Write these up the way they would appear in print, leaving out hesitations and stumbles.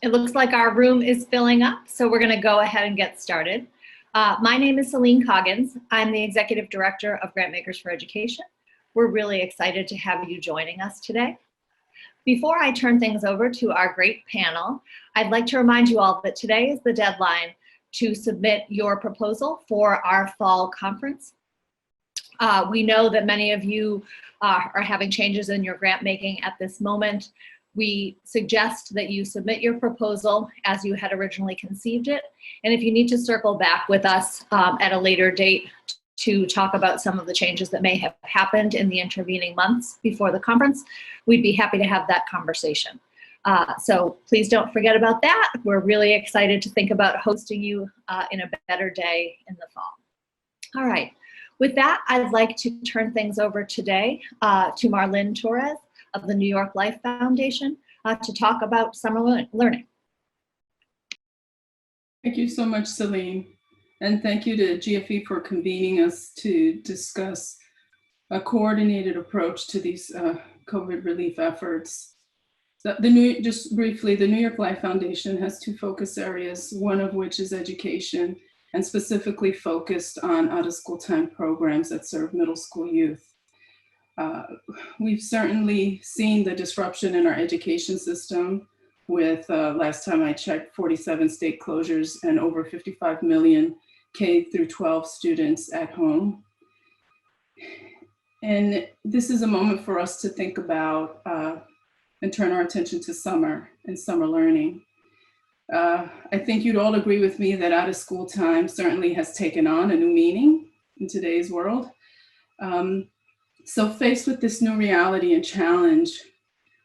It looks like our room is filling up, so we're going to go ahead and get started. My name is Celine Coggins. I'm the Executive Director of Grantmakers for Education. We're really excited to have you joining us today. Before I turn things over to our great panel, I'd like to remind you all that today is the deadline to submit your proposal for our fall conference. We know that many of you are having changes in your grant making at this moment. We suggest that you submit your proposal as you had originally conceived it. And if you need to circle back with us at a later date to talk about some of the changes that may have happened in the intervening months before the conference, we'd be happy to have that conversation. So please don't forget about that. We're really excited to think about hosting you in a better day in the fall. All right, with that, I'd like to turn things over today to Marlyn Torres of the New York Life Foundation to talk about summer learning. Thank you so much, Celine. And thank you to GFE for convening us to discuss a coordinated approach to these COVID relief efforts. Just briefly, the New York Life Foundation has two focus areas, one of which is education, and specifically focused on out-of-school time programs that serve middle school youth. We've certainly seen the disruption in our education system with, last time I checked, 47 state closures and over 55 million K through 12 students at home. And this is a moment for us to think about and turn our attention to summer and summer learning. I think you'd all agree with me that out of school time certainly has taken on a new meaning in today's world. So faced with this new reality and challenge,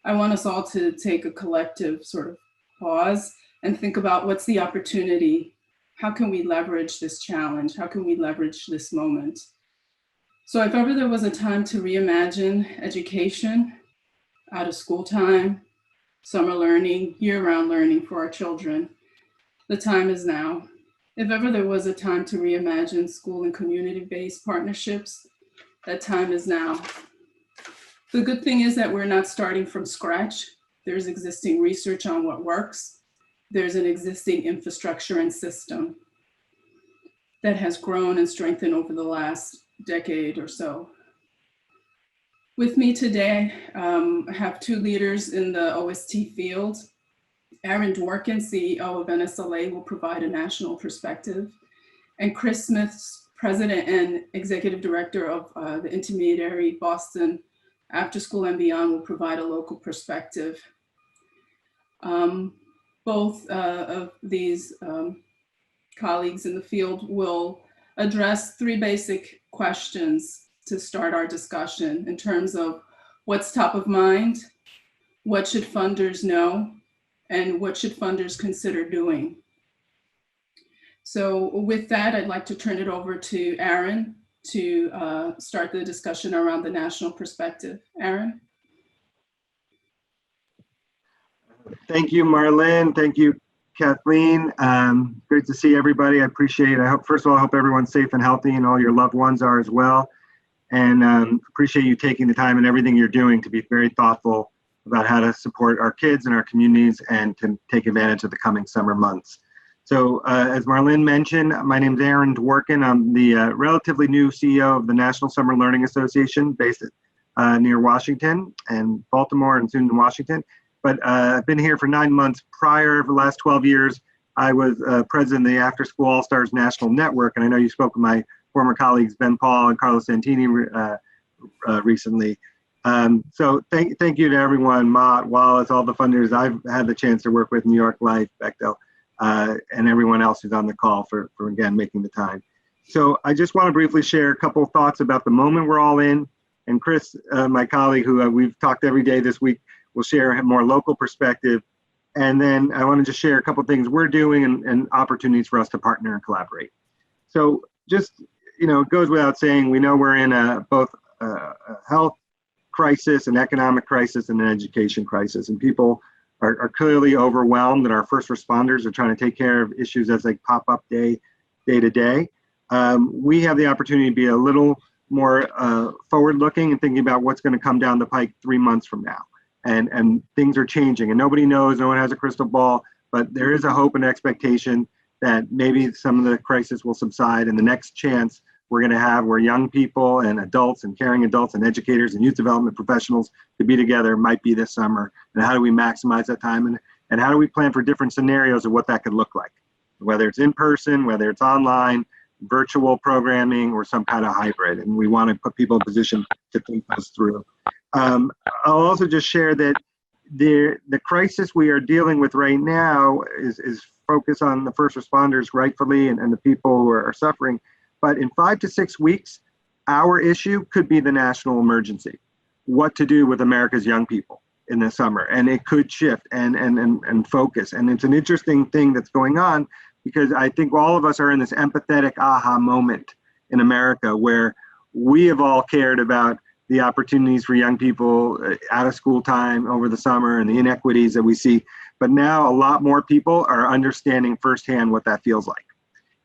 I want us all to take a collective sort of pause and think about what's the opportunity. How can we leverage this challenge? How can we leverage this moment? So if ever there was a time to reimagine education, out of school time, summer learning, year-round learning for our children, the time is now. If ever there was a time to reimagine school and community-based partnerships, that time is now. The good thing is that we're not starting from scratch. There's existing research on what works. There's an existing infrastructure and system that has grown and strengthened over the last decade or so. With me today, I have two leaders in the OST field. Aaron Dworkin, CEO of NSLA, will provide a national perspective. And Chris Smith, President and Executive Director of the Intermediary Boston After School and Beyond, will provide a local perspective. Both of these colleagues in the field will address three basic questions to start our discussion in terms of what's top of mind, what should funders know, and what should funders consider doing. So with that, I'd like to turn it over to Aaron to start the discussion around the national perspective. Aaron? Thank you, Marlyn. Thank you, Kathleen. Great to see everybody. I appreciate it. First of all, I hope everyone's safe and healthy and all your loved ones are as well. And appreciate you taking the time and everything you're doing to be very thoughtful about how to support our kids and our communities and to take advantage of the coming summer months. So as Marlyn mentioned, my name is Aaron Dworkin. I'm the relatively new CEO of the National Summer Learning Association based near Washington and Baltimore and soon in Washington. But I've been here for 9 months. Prior, for the last 12 years, I was president of the After School All-Stars National Network. And I know you spoke with my former colleagues, Ben Paul and Carlos Santini recently. So thank you to everyone, Mott, Wallace, all the funders I've had the chance to work with, New York Life, Bechtel, and everyone else who's on the call for again, making the time. So I just want to briefly share a couple of thoughts about the moment we're all in. And Chris, my colleague who we've talked every day this week, will share a more local perspective. And then I want to just share a couple of things we're doing and opportunities for us to partner and collaborate. So just, it goes without saying, we know we're in both a health crisis, an economic crisis, and an education crisis. And people are clearly overwhelmed, and our first responders are trying to take care of issues as they pop up day to day. We have the opportunity to be a little more forward-looking and thinking about what's going to come down the pike 3 months from now. And things are changing, and nobody knows, no one has a crystal ball, but there is a hope and expectation that maybe some of the crisis will subside, and the next chance we're going to have where young people and adults and caring adults and educators and youth development professionals to be together might be this summer. And how do we maximize that time? And how do we plan for different scenarios of what that could look like, whether it's in person, whether it's online, virtual programming, or some kind of hybrid. And we want to put people in position to think those through. I'll also just share that the crisis we are dealing with right now is focused on the first responders rightfully and the people who are suffering. But in 5 to 6 weeks, our issue could be the national emergency. What to do with America's young people in the summer. And it could shift and focus. And it's an interesting thing that's going on, because I think all of us are in this empathetic aha moment in America where we have all cared about the opportunities for young people out of school time over the summer and the inequities that we see. But now a lot more people are understanding firsthand what that feels like.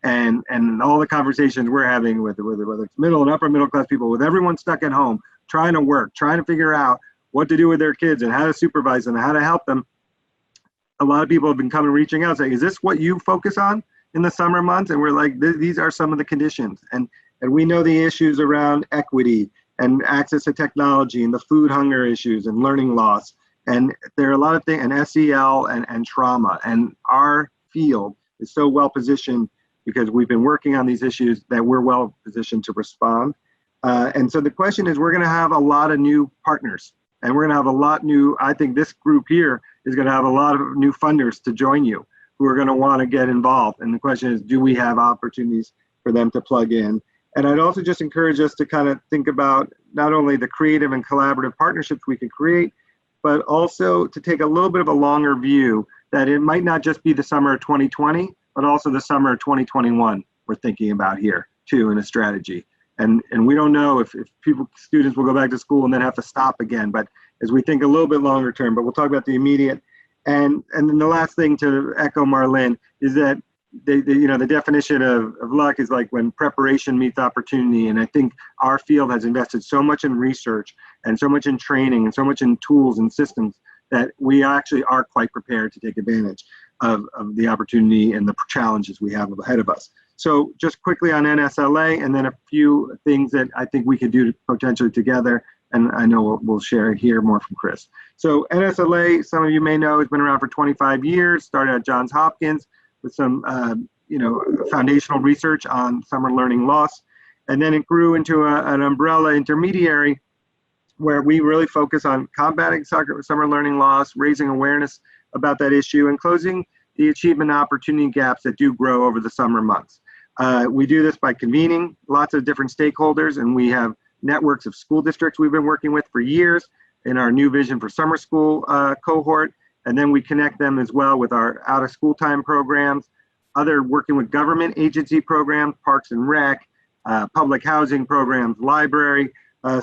And all the conversations we're having with whether it's middle and upper middle class people, with everyone stuck at home, trying to work, trying to figure out what to do with their kids and how to supervise them and how to help them. A lot of people have been reaching out saying, is this what you focus on in the summer months? And we're like, these are some of the conditions. And we know the issues around equity and access to technology and the food hunger issues and learning loss. And there are a lot of things, and SEL and trauma. And our field is so well positioned because we've been working on these issues that we're well positioned to respond. And so the question is, we're going to have a lot of new partners, and we're going to have a lot new, I think this group here is going to have a lot of new funders to join you who are going to want to get involved. And the question is, do we have opportunities for them to plug in? And I'd also just encourage us to kind of think about not only the creative and collaborative partnerships we can create, but also to take a little bit of a longer view that it might not just be the summer of 2020, but also the summer of 2021 we're thinking about here too in a strategy. And we don't know if students will go back to school and then have to stop again, but as we think a little bit longer term, but we'll talk about the immediate. And then the last thing to echo Marlyn is that the definition of luck is like when preparation meets opportunity. And I think our field has invested so much in research and so much in training and so much in tools and systems that we actually are quite prepared to take advantage of the opportunity and the challenges we have ahead of us. So just quickly on NSLA, and then a few things that I think we could do potentially together. And I know we'll share here more from Chris. So NSLA, some of you may know, has been around for 25 years, started at Johns Hopkins with some foundational research on summer learning loss. And then it grew into an umbrella intermediary where we really focus on combating summer learning loss, raising awareness about that issue, and closing the achievement opportunity gaps that do grow over the summer months. We do this by convening lots of different stakeholders, and we have networks of school districts we've been working with for years in our New Vision for Summer School cohort. And then we connect them as well with our out of school time programs, other working with government agency programs, Parks and Rec, public housing programs, library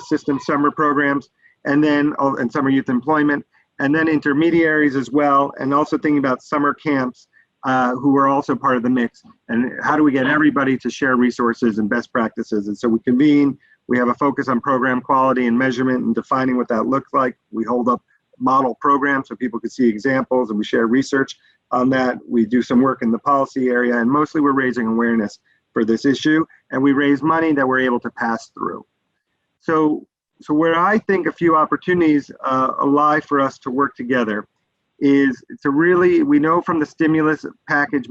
system summer programs, and summer youth employment, and then intermediaries as well. And also thinking about summer camps who are also part of the mix. And how do we get everybody to share resources and best practices? And so we convene. We have a focus on program quality and measurement and defining what that looks like. We hold up model programs so people can see examples, and we share research on that. We do some work in the policy area, and mostly we're raising awareness for this issue, and we raise money that we're able to pass through. So where I think a few opportunities lie for us to work together is to really, we know from the stimulus package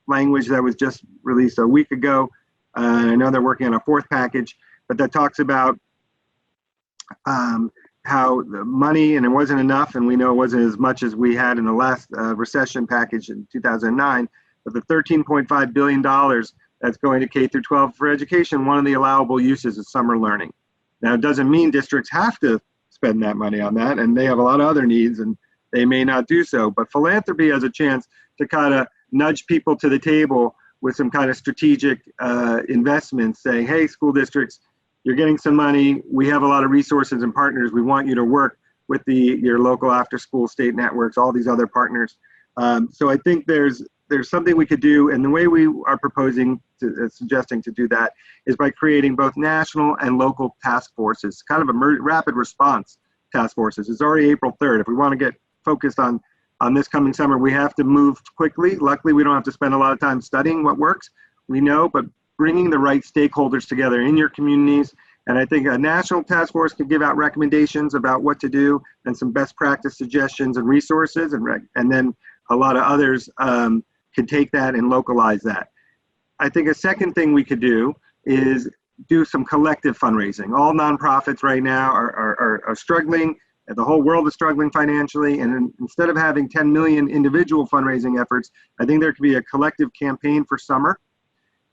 language that was just released a week ago, I know they're working on a fourth package, but that talks about how the money, and it wasn't enough, and we know it wasn't as much as we had in the last recession package in 2009, but the $13.5 billion that's going to K through 12 for education, one of the allowable uses is summer learning. Now, it doesn't mean districts have to spend that money on that, and they have a lot of other needs, and they may not do so, but philanthropy has a chance to kind of nudge people to the table with some kind of strategic investments, saying, hey, school districts, you're getting some money. We have a lot of resources and partners. We want you to work with your local after-school state networks, all these other partners. So I think there's something we could do, and the way we are proposing, suggesting to do that is by creating both national and local task forces, kind of a rapid response task forces. It's already April 3rd. If we want to get focused on on this coming summer, we have to move quickly. Luckily, we don't have to spend a lot of time studying what works. We know, but bringing the right stakeholders together in your communities. And I think a national task force can give out recommendations about what to do and some best practice suggestions and resources. And then a lot of others can take that and localize that. I think a second thing we could do is do some collective fundraising. All nonprofits right now are struggling. The whole world is struggling financially. And instead of having 10 million individual fundraising efforts, I think there could be a collective campaign for summer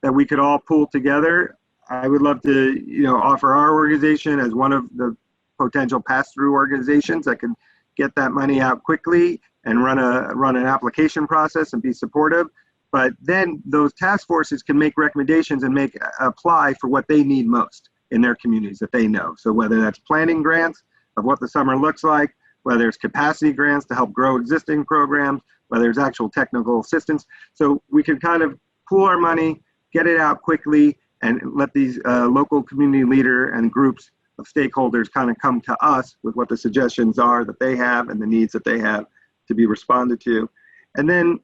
that we could all pull together. I would love to, offer our organization as one of the potential pass-through organizations that could get that money out quickly and run an application process and be supportive. But then those task forces can make recommendations and apply for what they need most in their communities that they know. So whether that's planning grants of what the summer looks like, whether it's capacity grants to help grow existing programs, whether it's actual technical assistance. So we can kind of pool our money, get it out quickly, and let these local community leader and groups of stakeholders kind of come to us with what the suggestions are that they have and the needs that they have to be responded to. And then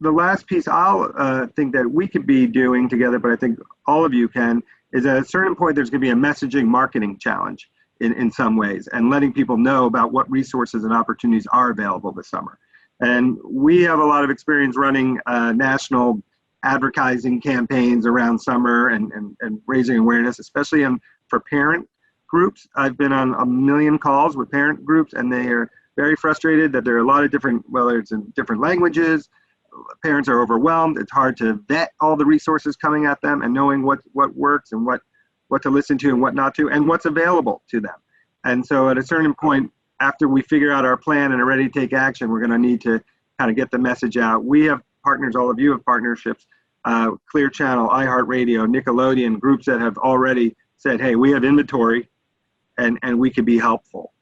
the last piece I'll think that we could be doing together, but I think all of you can, is at a certain point there's going to be a messaging marketing challenge in some ways, and letting people know about what resources and opportunities are available this summer. And we have a lot of experience running national advertising campaigns around summer and raising awareness, especially for parent groups. I've been on a million calls with parent groups, and they are very frustrated that there are a lot of different, whether it's in different languages, parents are overwhelmed. It's hard to vet all the resources coming at them and knowing what works and what to listen to and what not to, and what's available to them. And so at a certain point, after we figure out our plan and are ready to take action, we're going to need to kind of get the message out. We have partners, all of you have partnerships, Clear Channel, iHeartRadio, Nickelodeon, groups that have already said, hey, we have inventory and we could be helpful.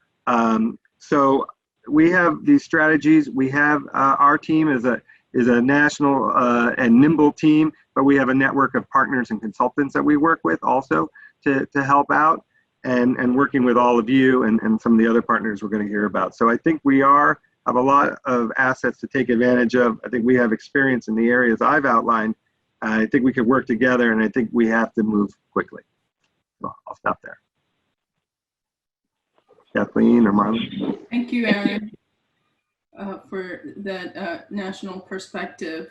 So we have these strategies. We have our team is a national and nimble team, but we have a network of partners and consultants that we work with also to help out, and working with all of you and some of the other partners we're going to hear about. So I think we have a lot of assets to take advantage of. I think we have experience in the areas I've outlined. I think we could work together, and I think we have to move quickly. So I'll stop there. Kathleen or Marlyn? Thank you, Aaron, for that national perspective.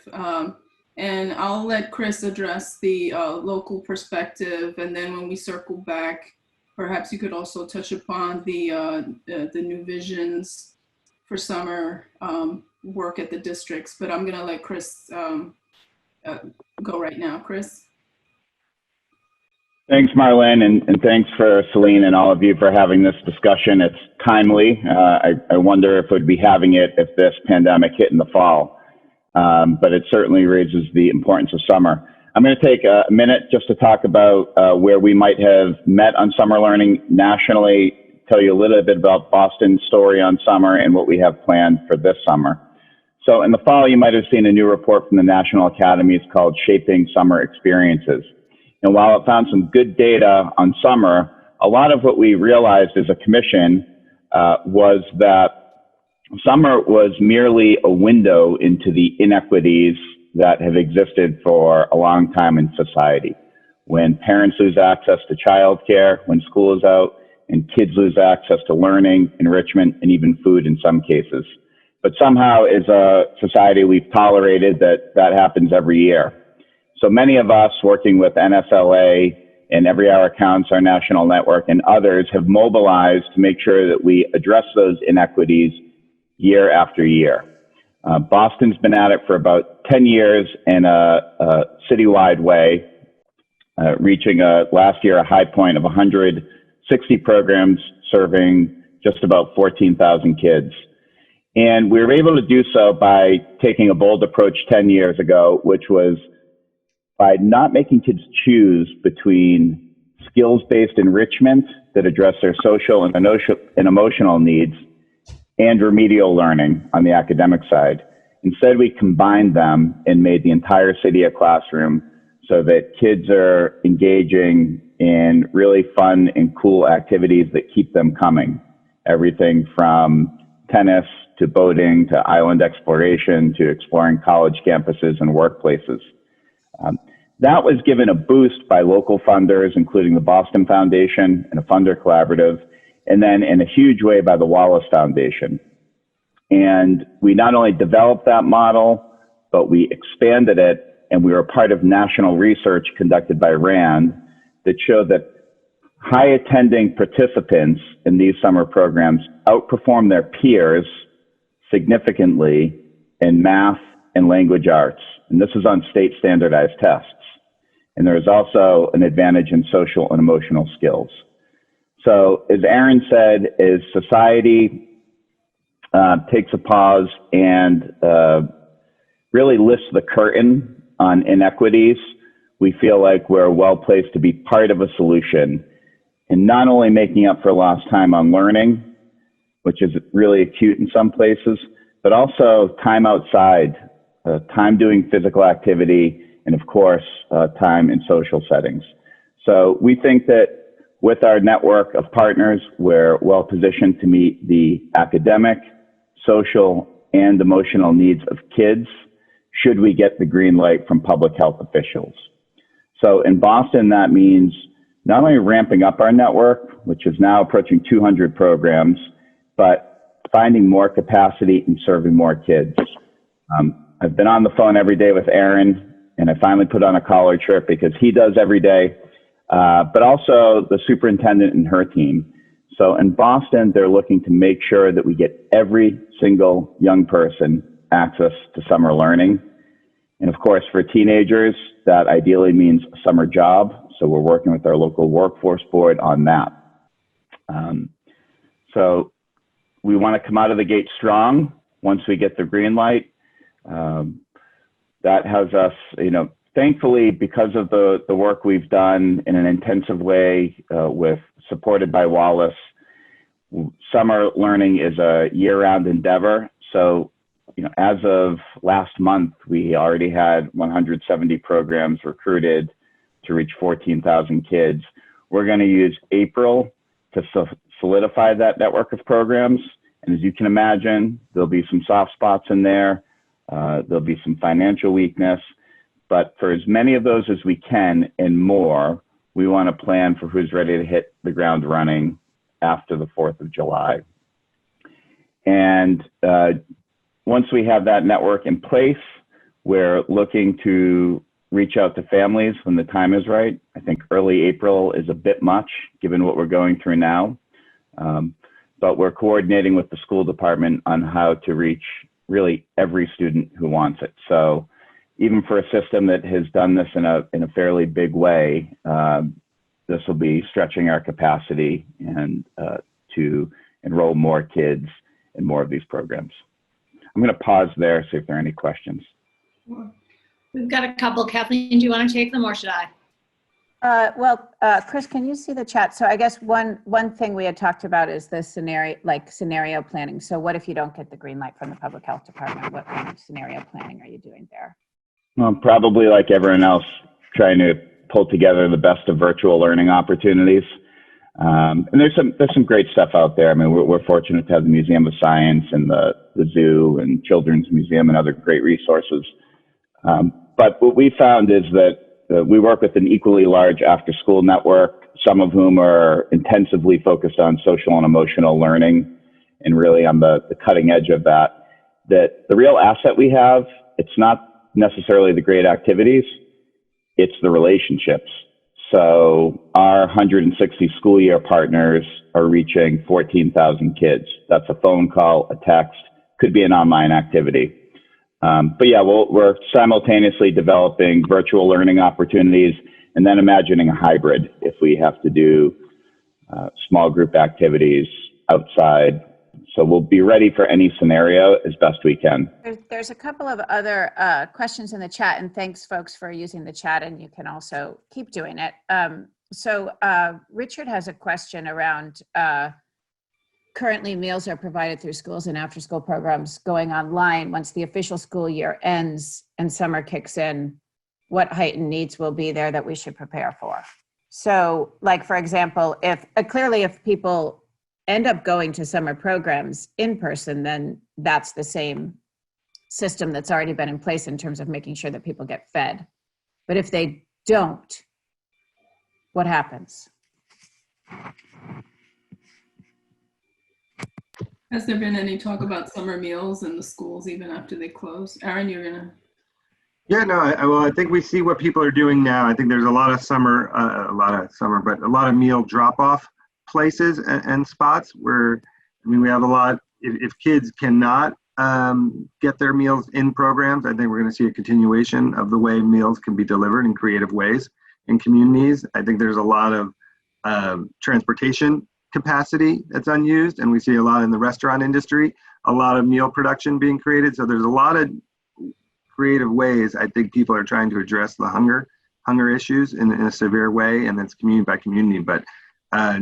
And I'll let Chris address the local perspective, and then when we circle back, perhaps you could also touch upon the new visions for summer work at the districts. But I'm going to let Chris go right now. Chris. Thanks, Marlyn, and thanks for Celine and all of you for having this discussion. It's timely. I wonder if we'd be having it if this pandemic hit in the fall, but it certainly raises the importance of summer. I'm going to take a minute just to talk about where we might have met on summer learning nationally, tell you a little bit about Boston's story on summer and what we have planned for this summer. So in the fall, you might have seen a new report from the National Academies called Shaping Summer Experiences. And while it found some good data on summer, a lot of what we realized as a commission was that summer was merely a window into the inequities that have existed for a long time in society. When parents lose access to childcare, when school is out, and kids lose access to learning, enrichment, and even food in some cases. But somehow as a society, we've tolerated that happens every year. So many of us working with NSLA and Every Hour Counts, our national network, and others have mobilized to make sure that we address those inequities year after year. Boston's been at it for about 10 years in a citywide way, reaching last year a high point of 160 programs serving just about 14,000 kids. And we were able to do so by taking a bold approach 10 years ago, which was by not making kids choose between skills-based enrichment that address their social and emotional needs and remedial learning on the academic side. Instead, we combined them and made the entire city a classroom so that kids are engaging in really fun and cool activities that keep them coming. Everything from tennis to boating, to island exploration, to exploring college campuses and workplaces. That was given a boost by local funders, including the Boston Foundation and a funder collaborative, and then in a huge way by the Wallace Foundation. And we not only developed that model, but we expanded it, and we were part of national research conducted by RAND that showed that high attending participants in these summer programs outperform their peers significantly in math and language arts. And this is on state standardized tests. And there is also an advantage in social and emotional skills. So as Aaron said, as society takes a pause and really lifts the curtain on inequities, we feel like we're well placed to be part of a solution and not only making up for lost time on learning, which is really acute in some places, but also time outside, time doing physical activity, and of course, time in social settings. So we think that with our network of partners, we're well positioned to meet the academic, social, and emotional needs of kids should we get the green light from public health officials. So in Boston, that means not only ramping up our network, which is now approaching 200 programs, but finding more capacity and serving more kids. I've been on the phone every day with Aaron, and I finally put on a collar trip because he does every day, but also the superintendent and her team. So in Boston, they're looking to make sure that we get every single young person access to summer learning. And of course, for teenagers, that ideally means a summer job. So we're working with our local workforce board on that. So we want to come out of the gate strong once we get the green light. That has us, thankfully, because of the work we've done in an intensive way supported by Wallace, summer learning is a year-round endeavor. So, as of last month, we already had 170 programs recruited to reach 14,000 kids. We're going to use April to solidify that network of programs. And as you can imagine, there'll be some soft spots in there. There'll be some financial weakness. But for as many of those as we can and more, we want to plan for who's ready to hit the ground running after the 4th of July. And once we have that network in place, we're looking to reach out to families when the time is right. I think early April is a bit much given what we're going through now. But we're coordinating with the school department on how to reach really every student who wants it. So even for a system that has done this in a fairly big way, this will be stretching our capacity and to enroll more kids in more of these programs. I'm going to pause there, see if there are any questions. We've got a couple. Kathleen, do you want to take them or should I? Chris, can you see the chat? So I guess one thing we had talked about is the scenario planning. So what if you don't get the green light from the public health department? What kind of scenario planning are you doing there? Well, probably like everyone else, trying to pull together the best of virtual learning opportunities. And there's some great stuff out there. I mean, we're fortunate to have the Museum of Science and the zoo and Children's Museum and other great resources. But what we found is that we work with an equally large after-school network, some of whom are intensively focused on social and emotional learning and really on the cutting edge of that. That the real asset we have, it's not necessarily the great activities, it's the relationships. So our 160 school year partners are reaching 14,000 kids. That's a phone call, a text, could be an online activity. But yeah, we're simultaneously developing virtual learning opportunities and then imagining a hybrid if we have to do small group activities outside. So we'll be ready for any scenario as best we can. There's a couple of other questions in the chat, and thanks folks for using the chat, and you can also keep doing it. So Richard has a question around currently meals are provided through schools and after school programs going online once the official school year ends and summer kicks in. What heightened needs will be there that we should prepare for? So like, for example, if people end up going to summer programs in person, then that's the same system that's already been in place in terms of making sure that people get fed. But if they don't, what happens? Has there been any talk about summer meals in the schools even after they close? Aaron, you're gonna. Yeah, no, I think we see what people are doing now. I think there's a lot of but a lot of meal drop-off places and spots where, I mean, we have a lot, if kids cannot get their meals in programs, I think we're going to see a continuation of the way meals can be delivered in creative ways in communities. I think there's a lot of transportation capacity that's unused, and we see a lot in the restaurant industry, a lot of meal production being created. So there's a lot of creative ways I think people are trying to address the hunger issues in a severe way, and that's community by community. But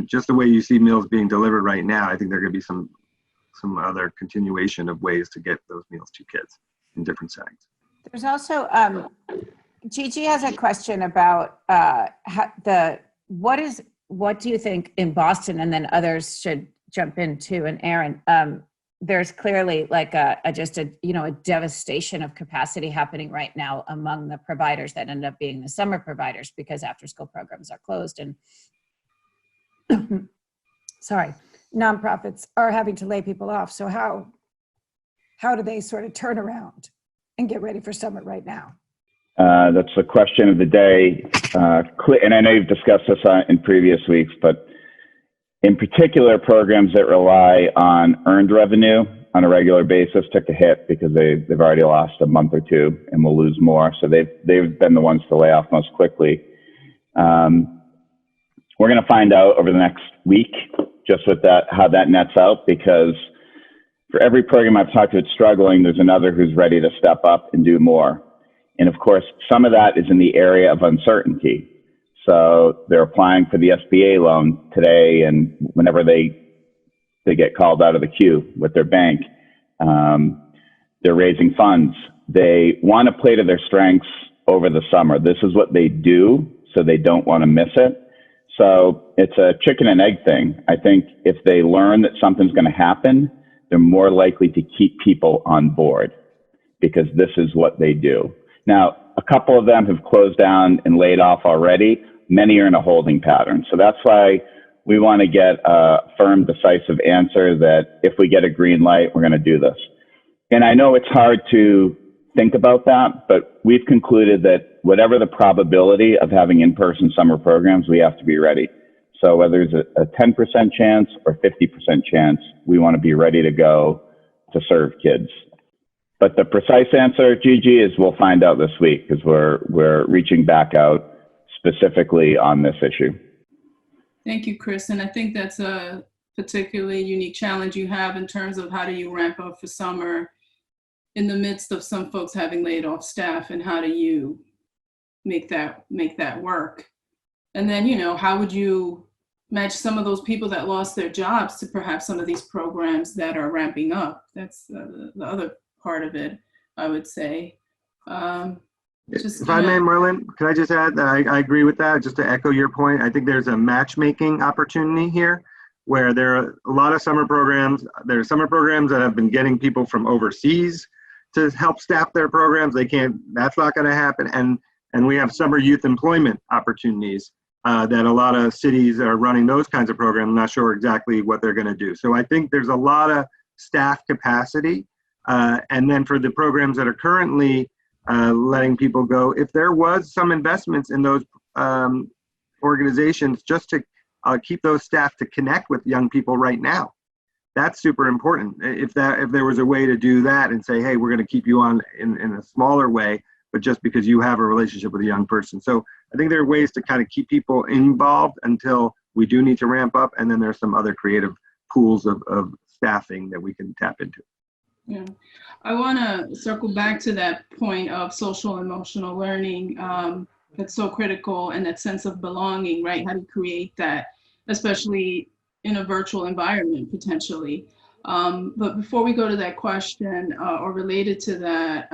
just the way you see meals being delivered right now, I think there are going to be some other continuation of ways to get those meals to kids in different settings. There's also, Gigi has a question about what do you think in Boston, and then others should jump in too, and Aaron, there's clearly like a devastation of capacity happening right now among the providers that end up being the summer providers, because after school programs are closed and nonprofits are having to lay people off. So how do they sort of turn around and get ready for summer right now? That's the question of the day. And I know you've discussed this in previous weeks, but in particular, programs that rely on earned revenue on a regular basis took a hit because they've already lost a month or two and will lose more. So they've been the ones to lay off most quickly. We're going to find out over the next week just with that, how that nets out, because for every program I've talked to that's struggling, there's another who's ready to step up and do more. And of course, some of that is in the area of uncertainty. So they're applying for the SBA loan today, and whenever they get called out of the queue with their bank, they're raising funds. They want to play to their strengths over the summer. This is what they do, so they don't want to miss it. So it's a chicken and egg thing. I think if they learn that something's going to happen, they're more likely to keep people on board because this is what they do. Now, a couple of them have closed down and laid off already. Many are in a holding pattern. So that's why we want to get a firm, decisive answer that if we get a green light, we're going to do this. And I know it's hard to think about that, but we've concluded that whatever the probability of having in-person summer programs, we have to be ready. So whether it's a 10% chance or 50% chance, we want to be ready to go to serve kids. But the precise answer, Gigi, is we'll find out this week because we're reaching back out specifically on this issue. Thank you, Chris. And I think that's a particularly unique challenge you have in terms of how do you ramp up for summer in the midst of some folks having laid off staff, and how do you make that work? And then, how would you match some of those people that lost their jobs to perhaps some of these programs that are ramping up? That's the other part of it, I would say. If I may, Marlyn, could I just add that I agree with that, just to echo your point. I think there's a matchmaking opportunity here where there are a lot of summer programs. There are summer programs that have been getting people from overseas to help staff their programs. That's not going to happen. And we have summer youth employment opportunities that a lot of cities are running those kinds of programs. I'm not sure exactly what they're going to do. So I think there's a lot of staff capacity. And then for the programs that are currently letting people go, if there was some investments in those organizations just to keep those staff to connect with young people right now, that's super important. If there was a way to do that and say, hey, we're going to keep you on in a smaller way, but just because you have a relationship with a young person. So I think there are ways to kind of keep people involved until we do need to ramp up. And then there's some other creative pools of staffing that we can tap into. Yeah, I want to circle back to that point of social emotional learning that's so critical, and that sense of belonging, right? How to create that, especially in a virtual environment potentially. But before we go to that question or related to that,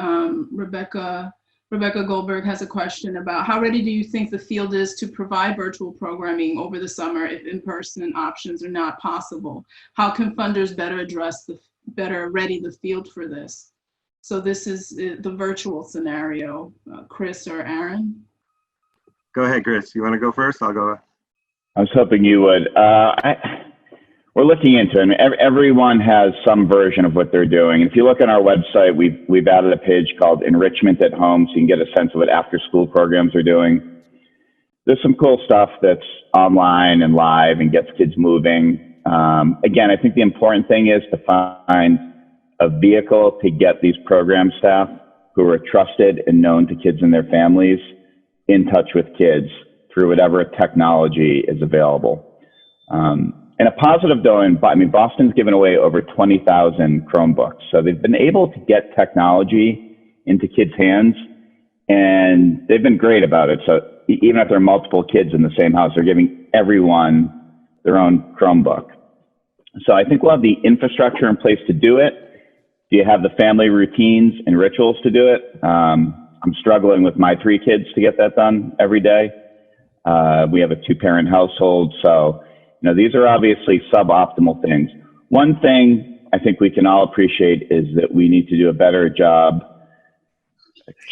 Rebecca Rebecca Goldberg has a question about how ready do you think the field is to provide virtual programming over the summer if in-person options are not possible? How can funders better ready the field for this? So this is the virtual scenario. Chris or Aaron? Go ahead, Chris. You want to go first? I'll go. I was hoping you would. We're looking into it. I mean, everyone has some version of what they're doing. If you look on our website, we've added a page called Enrichment at Home, so you can get a sense of what after-school programs are doing. There's some cool stuff that's online and live and gets kids moving. Again, I think the important thing is to find a vehicle to get these program staff who are trusted and known to kids and their families in touch with kids through whatever technology is available. And a positive though, Boston's given away over 20,000 Chromebooks. So they've been able to get technology into kids' hands, and they've been great about it. So even if there are multiple kids in the same house, they're giving everyone their own Chromebook. So I think we'll have the infrastructure in place to do it. Do you have the family routines and rituals to do it? I'm struggling with my 3 kids to get that done every day. We have a 2-parent household, so these are obviously suboptimal things. One thing I think we can all appreciate is that we need to do a better job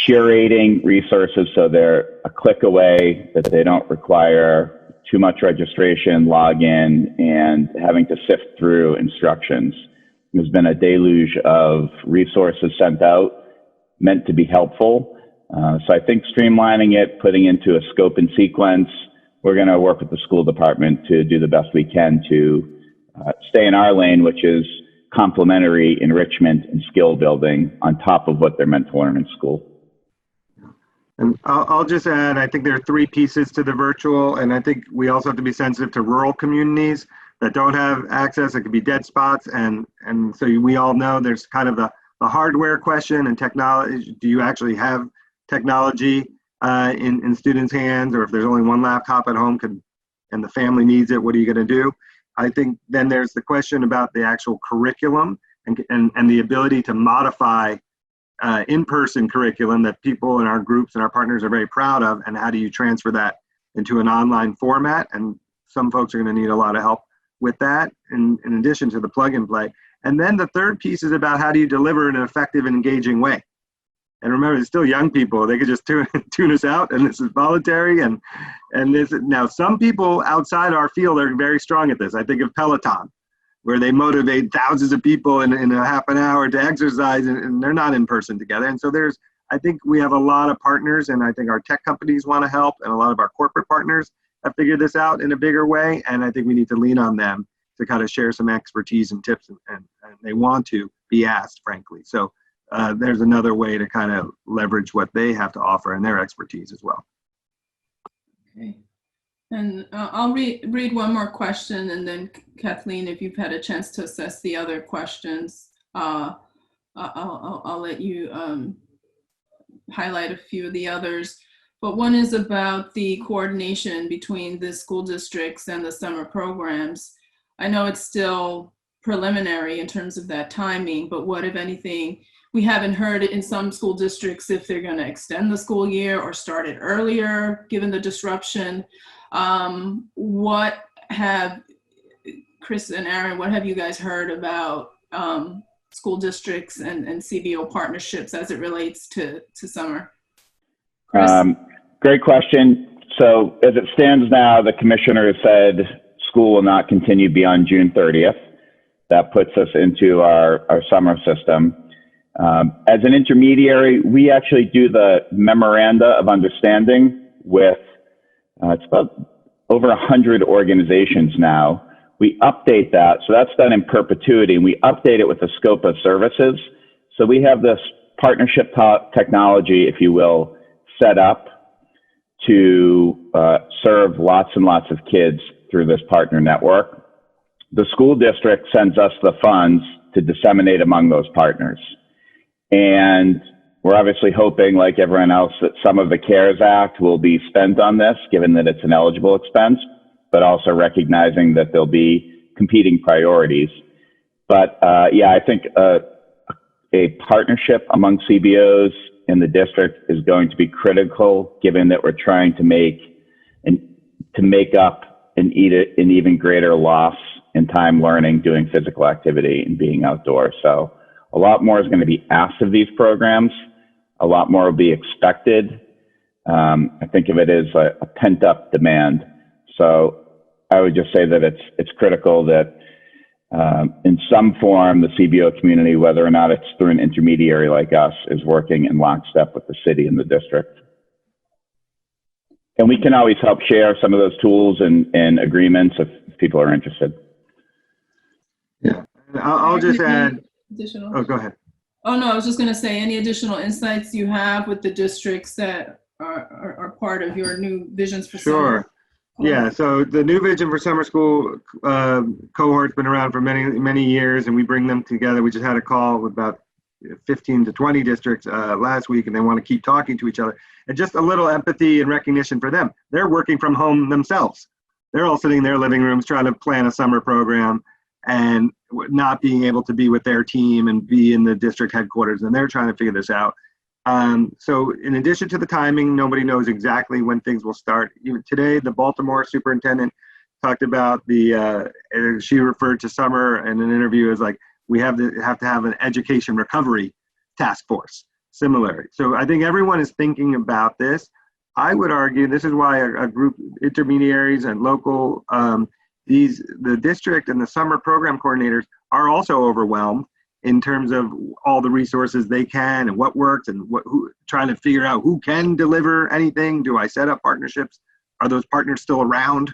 curating resources so they're a click away, that they don't require too much registration, login, and having to sift through instructions. There's been a deluge of resources sent out meant to be helpful. So I think streamlining it, putting into a scope and sequence, we're going to work with the school department to do the best we can to stay in our lane, which is complementary enrichment and skill building on top of what they're meant to learn in school. And I'll just add, I think there are 3 pieces to the virtual, and I think we also have to be sensitive to rural communities that don't have access. It could be dead spots, and so we all know there's kind of the hardware question and technology. Do you actually have technology in students' hands, or if there's only one laptop at home and the family needs it, what are you going to do? I think then there's the question about the actual curriculum and the ability to modify in-person curriculum that people in our groups and our partners are very proud of, and how do you transfer that into an online format? And some folks are going to need a lot of help with that in addition to the plug and play. And then the third piece is about how do you deliver in an effective and engaging way? And remember, it's still young people. They could just tune us out, and this is voluntary. And this now, some people outside our field are very strong at this. I think of Peloton, where they motivate thousands of people in a half an hour to exercise, and they're not in person together. And so I think we have a lot of partners, and I think our tech companies want to help, and a lot of our corporate partners have figured this out in a bigger way. And I think we need to lean on them to kind of share some expertise and tips, and they want to be asked, frankly. So there's another way to kind of leverage what they have to offer and their expertise as well. Okay. And I'll read one more question, and then Kathleen, if you've had a chance to assess the other questions, I'll let you highlight a few of the others. But one is about the coordination between the school districts and the summer programs. I know it's still preliminary in terms of that timing, but what, if anything, we haven't heard in some school districts if they're going to extend the school year or start it earlier, given the disruption. What have, Chris and Aaron, what have you guys heard about school districts and CBO partnerships as it relates to summer? Chris? Great question. So as it stands now, the commissioner has said school will not continue beyond June 30th. That puts us into our summer system. As an intermediary, we actually do the memoranda of understanding with, it's about over 100 organizations now. We update that, so that's done in perpetuity, and we update it with the scope of services. So we have this partnership technology, if you will, set up to serve lots and lots of kids through this partner network. The school district sends us the funds to disseminate among those partners. And we're obviously hoping, like everyone else, that some of the CARES Act will be spent on this, given that it's an eligible expense, but also recognizing that there'll be competing priorities. But yeah, I think a partnership among CBOs in the district is going to be critical, given that we're trying to make up an even greater loss in time learning, doing physical activity and being outdoors. So a lot more is going to be asked of these programs. A lot more will be expected. I think of it as a pent up demand. So I would just say that it's critical that in some form, the CBO community, whether or not it's through an intermediary like us, is working in lockstep with the city and the district. And we can always help share some of those tools and agreements if people are interested. Yeah, I'll just add. Additional. Oh, go ahead. Oh, no, I was just going to say, any additional insights you have with the districts that are part of your new visions for summer? Sure. Yeah, so the new vision for summer school cohort's been around for many years, and we bring them together. We just had a call with about 15 to 20 districts last week, and they want to keep talking to each other. And just a little empathy and recognition for them. They're working from home themselves. They're all sitting in their living rooms trying to plan a summer program and not being able to be with their team and be in the district headquarters, and they're trying to figure this out. So in addition to the timing, nobody knows exactly when things will start. Even today, the Baltimore superintendent talked about she referred to summer in an interview as like, we have to have an education recovery task force, similar. So I think everyone is thinking about this. I would argue this is why a group, intermediaries and local, the district and the summer program coordinators are also overwhelmed in terms of all the resources they can and what works and trying to figure out who can deliver anything. Do I set up partnerships? Are those partners still around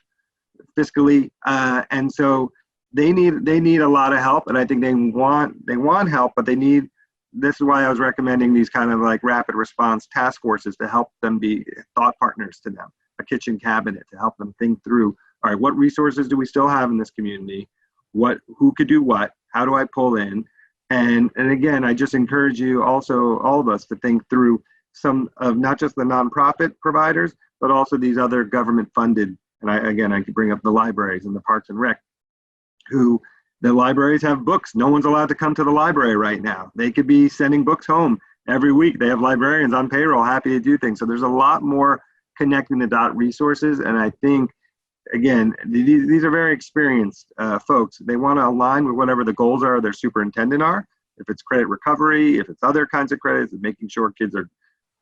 fiscally? And so they need a lot of help, and I think they want help, but this is why I was recommending these kind of like rapid response task forces to help them be thought partners to them, a kitchen cabinet to help them think through, all right, what resources do we still have in this community? Who could do what? How do I pull in? And again, I just encourage you also, all of us, to think through some of not just the nonprofit providers, but also these other government funded. And I could bring up the libraries and the Parks and Rec, who the libraries have books. No one's allowed to come to the library right now. They could be sending books home every week. They have librarians on payroll happy to do things. So there's a lot more connecting the dot resources. And I think, again, these are very experienced folks. They want to align with whatever the goals are of their superintendent are. If it's credit recovery, if it's other kinds of credits, and making sure kids are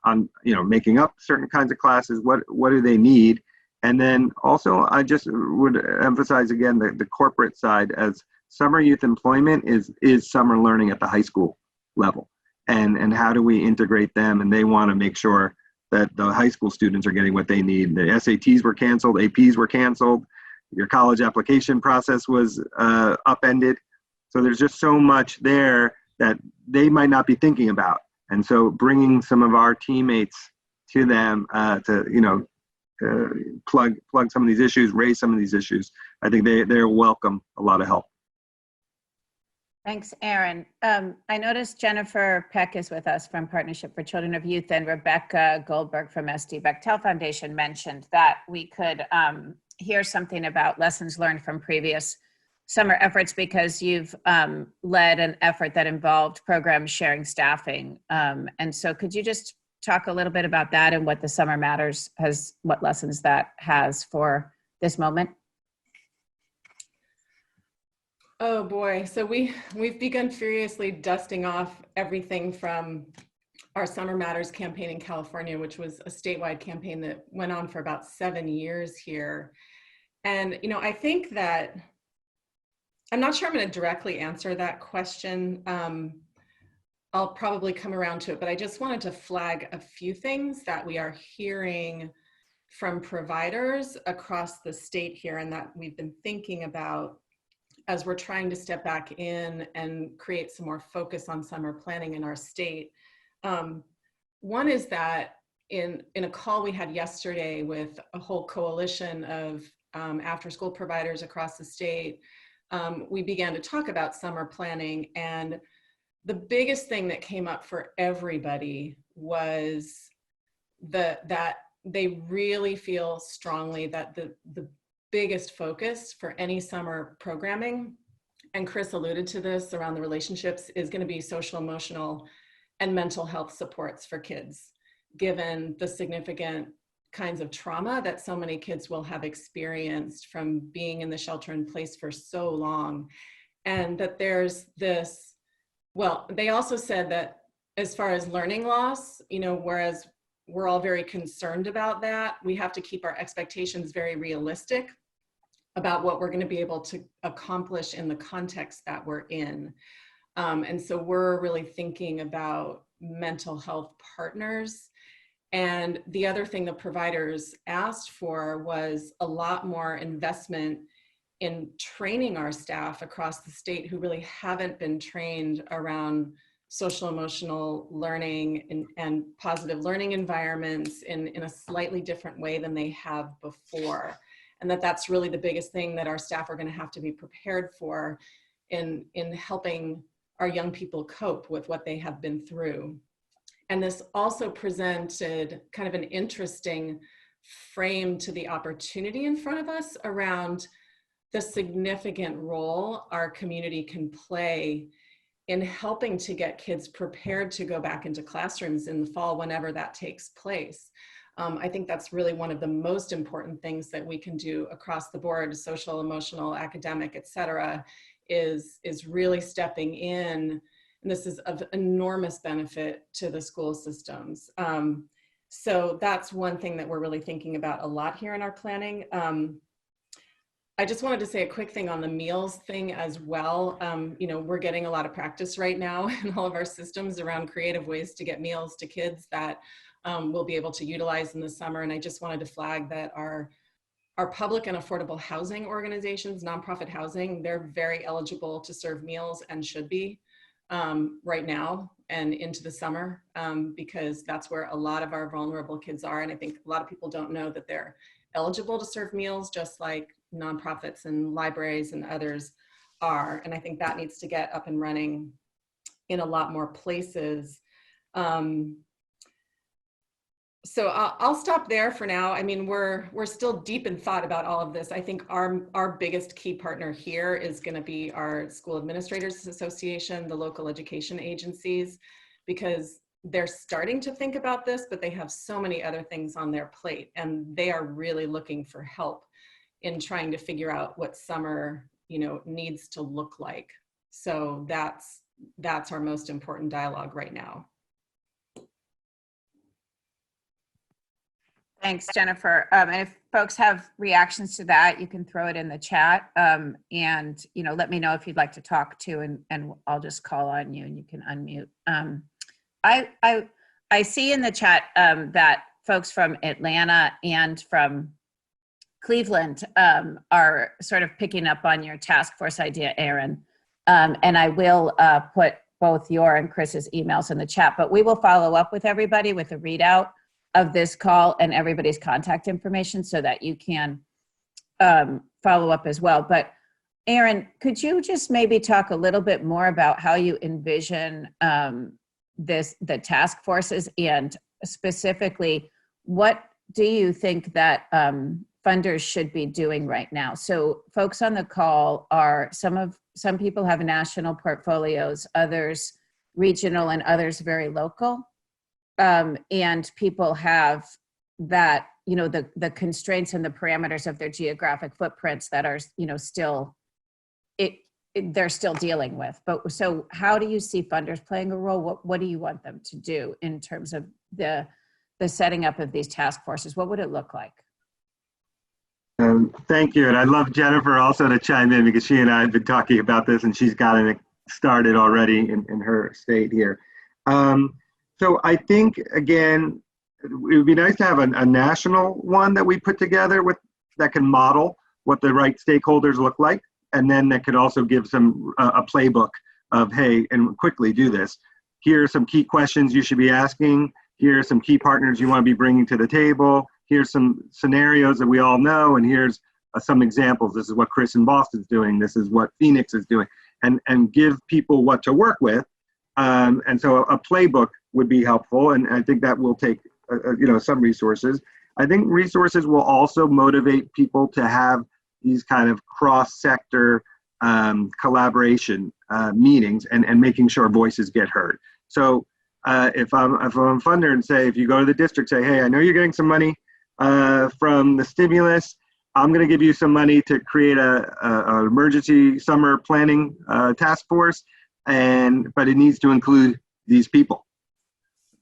on, making up certain kinds of classes, what do they need? And then also, I just would emphasize again the corporate side, as summer youth employment is summer learning at the high school level. And how do we integrate them? And they want to make sure that the high school students are getting what they need. The SATs were canceled, APs were canceled, your college application process was upended. So there's just so much there that they might not be thinking about. And so bringing some of our teammates to them to plug some of these issues, raise some of these issues, I think they're welcome a lot of help. Thanks, Aaron. I noticed Jennifer Peck is with us from Partnership for Children of Youth, and Rebecca Goldberg from SD Bechtel Foundation mentioned that we could hear something about lessons learned from previous summer efforts, because you've led an effort that involved programs sharing staffing. And so could you just talk a little bit about that and what the Summer Matters what lessons that has for this moment? Oh boy, so we've begun furiously dusting off everything from our Summer Matters campaign in California, which was a statewide campaign that went on for about 7 years here. And, I think that, I'm not sure I'm going to directly answer that question. I'll probably come around to it, but I just wanted to flag a few things that we are hearing from providers across the state here, and that we've been thinking about as we're trying to step back in and create some more focus on summer planning in our state. One is that in a call we had yesterday with a whole coalition of after-school providers across the state, we began to talk about summer planning, and the biggest thing that came up for everybody was that they really feel strongly that the biggest focus for any summer programming, and Chris alluded to this around the relationships, is going to be social emotional and mental health supports for kids, given the significant kinds of trauma that so many kids will have experienced from being in the shelter in place for so long. And that there's this, well, they also said that as far as learning loss, whereas we're all very concerned about that, we have to keep our expectations very realistic about what we're going to be able to accomplish in the context that we're in. And so we're really thinking about mental health partners. And the other thing the providers asked for was a lot more investment in training our staff across the state who really haven't been trained around social emotional learning and positive learning environments in a slightly different way than they have before. And that's really the biggest thing that our staff are going to have to be prepared for in helping our young people cope with what they have been through. And this also presented kind of an interesting frame to the opportunity in front of us around the significant role our community can play in helping to get kids prepared to go back into classrooms in the fall whenever that takes place. I think that's really one of the most important things that we can do across the board, social, emotional, academic, et cetera, is really stepping in. And this is of enormous benefit to the school systems. So that's one thing that we're really thinking about a lot here in our planning. I just wanted to say a quick thing on the meals thing as well. We're getting a lot of practice right now in all of our systems around creative ways to get meals to kids that we'll be able to utilize in the summer. And I just wanted to flag that our public and affordable housing organizations, nonprofit housing, they're very eligible to serve meals and should be right now and into the summer because that's where a lot of our vulnerable kids are. And I think a lot of people don't know that they're eligible to serve meals just like nonprofits and libraries and others are. And I think that needs to get up and running in a lot more places. So I'll stop there for now. I mean, we're still deep in thought about all of this. I think our biggest key partner here is going to be our School Administrators Association, the local education agencies, because they're starting to think about this, but they have so many other things on their plate, and they are really looking for help in trying to figure out what summer, needs to look like. So that's our most important dialogue right now. Thanks, Jennifer. And if folks have reactions to that, you can throw it in the chat. And let me know if you'd like to talk to, and I'll just call on you and you can unmute. I see in the chat that folks from Atlanta and from Cleveland are sort of picking up on your task force idea, Aaron. And I will put both your and Chris's emails in the chat, but we will follow up with everybody with a readout of this call and everybody's contact information so that you can follow up as well. But Aaron, could you just maybe talk a little bit more about how you envision the task forces, and specifically, what do you think that funders should be doing right now? So folks on the call are, some people have national portfolios, others regional, and others very local. And people have that, the constraints and the parameters of their geographic footprints that are, they're still dealing with. But so how do you see funders playing a role? What do you want them to do in terms of the setting up of these task forces? What would it look like? Thank you. And I'd love Jennifer also to chime in, because she and I have been talking about this and she's gotten it started already in her state here. So I think, again, it would be nice to have a national one that we put together that can model what the right stakeholders look like, and then that could also give some a playbook of, hey, and quickly do this. Here are some key questions you should be asking. Here are some key partners you want to be bringing to the table. Here's some scenarios that we all know, and here's some examples. This is what Chris in Boston's doing. This is what Phoenix is doing, and give people what to work with. And so a playbook would be helpful, and I think that will take some resources. I think resources will also motivate people to have these kind of cross-sector collaboration meetings and making sure voices get heard. So if I'm a funder and say, if you go to the district, say, hey, I know you're getting some money from the stimulus. I'm going to give you some money to create a emergency summer planning task force, but it needs to include these people.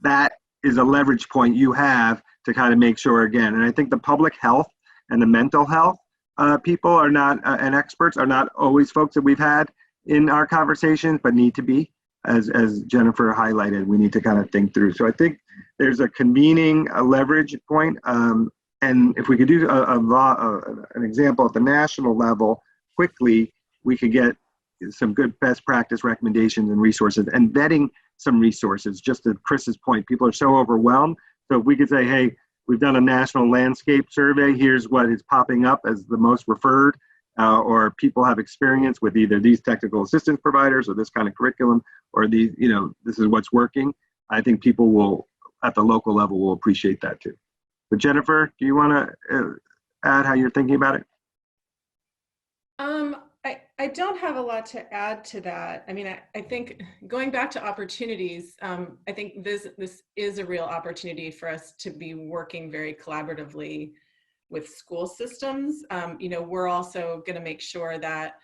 That is a leverage point you have to kind of make sure again. And I think the public health and the mental health people are not, and experts are not always folks that we've had in our conversations, but need to be, as Jennifer highlighted, we need to kind of think through. So I think there's a convening, a leverage point. And if we could do an example at the national level quickly, we could get some good best practice recommendations and resources, and vetting some resources. Just to Chris's point, people are so overwhelmed. So if we could say, hey, we've done a national landscape survey, here's what is popping up as the most referred, or people have experience with either these technical assistance providers or this kind of curriculum, or these, this is what's working. I think people will, at the local level, will appreciate that too. But Jennifer, do you want to add how you're thinking about it? I don't have a lot to add to that. I mean, I think going back to opportunities, I think this is a real opportunity for us to be working very collaboratively with school systems. We're also going to make sure that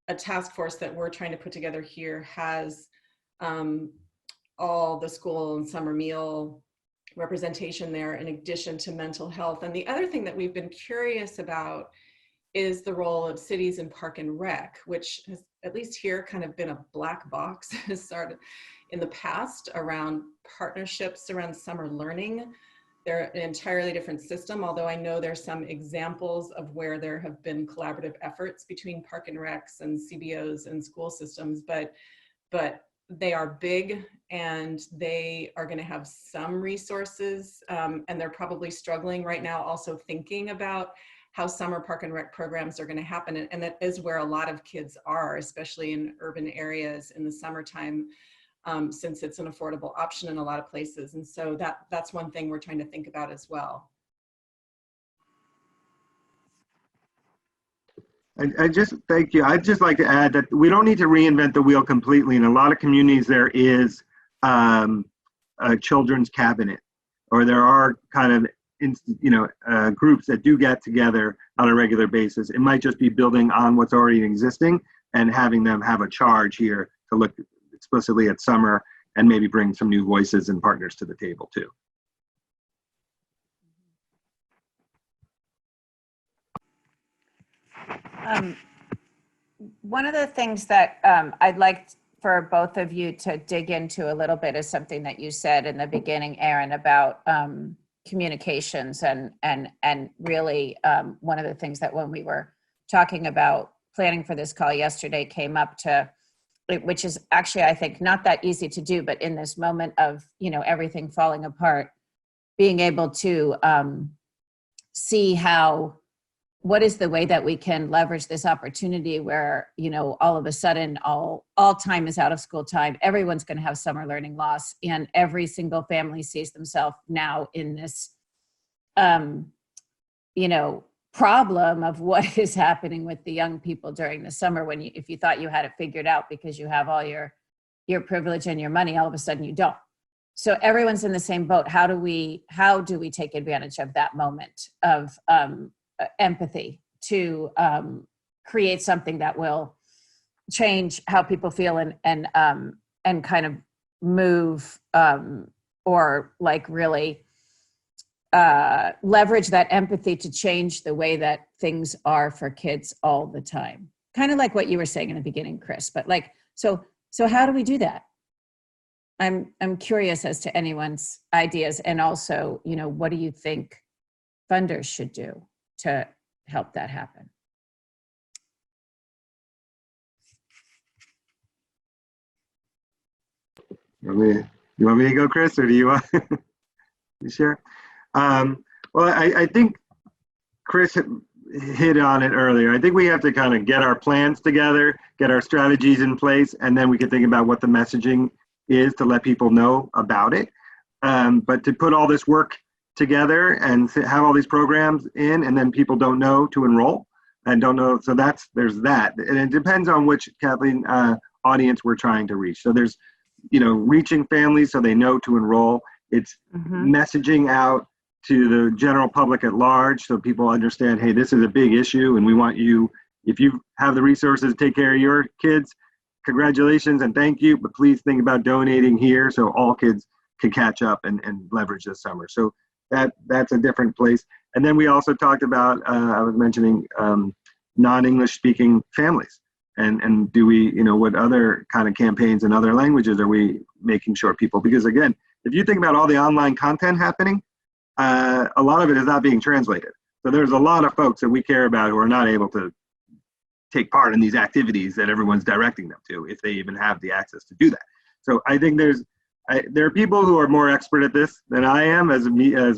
a task force that we're trying to put together here has all the school and summer meal representation there, in addition to mental health. And the other thing that we've been curious about is the role of cities in park and rec, which has, at least here, kind of been a black box has started in the past around partnerships around summer learning. They're an entirely different system, although I know there's some examples of where there have been collaborative efforts between park and recs and CBOs and school systems, but they are big and they are going to have some resources, and they're probably struggling right now also thinking about how summer park and rec programs are going to happen. And that is where a lot of kids are, especially in urban areas in the summertime, since it's an affordable option in a lot of places. And so that's one thing we're trying to think about as well. Thank you. I'd just like to add that we don't need to reinvent the wheel completely. In a lot of communities, there is a children's cabinet, or there are kind of groups that do get together on a regular basis. It might just be building on what's already existing and having them have a charge here to look explicitly at summer and maybe bring some new voices and partners to the table too. One of the things that I'd like for both of you to dig into a little bit is something that you said in the beginning, Aaron, about communications, and really one of the things that when we were talking about planning for this call yesterday came up to, which is actually, I think, not that easy to do, but in this moment of, everything falling apart, being able to see what is the way that we can leverage this opportunity where, all of a sudden all time is out of school time. Everyone's going to have summer learning loss, and every single family sees themselves now in this, problem of what is happening with the young people during the summer. If you thought you had it figured out because you have all your privilege and your money, all of a sudden you don't. So everyone's in the same boat. How do we take advantage of that moment of empathy to create something that will change how people feel and kind of move or like really leverage that empathy to change the way that things are for kids all the time. Kind of like what you were saying in the beginning, Chris, but so how do we do that? I'm curious as to anyone's ideas, and also, what do you think funders should do to help that happen? You want me to go, Chris, or do you want you share? Well, I think Chris hit on it earlier. I think we have to kind of get our plans together, get our strategies in place, and then we can think about what the messaging is to let people know about it. But to put all this work together and have all these programs in, and then people don't know to enroll and don't know. So there's that. And it depends on which, Kathleen, audience we're trying to reach. So there's reaching families so they know to enroll. It's messaging out to the general public at large so people understand, hey, this is a big issue and we want you, if you have the resources to take care of your kids, congratulations and thank you, but please think about donating here so all kids can catch up and leverage this summer. So that's a different place. And then we also talked about, I was mentioning non-English speaking families. And do we, what other kind of campaigns in other languages are we making sure people, because again, if you think about all the online content happening, a lot of it is not being translated. So there's a lot of folks that we care about who are not able to take part in these activities that everyone's directing them to, if they even have the access to do that. So I think there are people who are more expert at this than I am as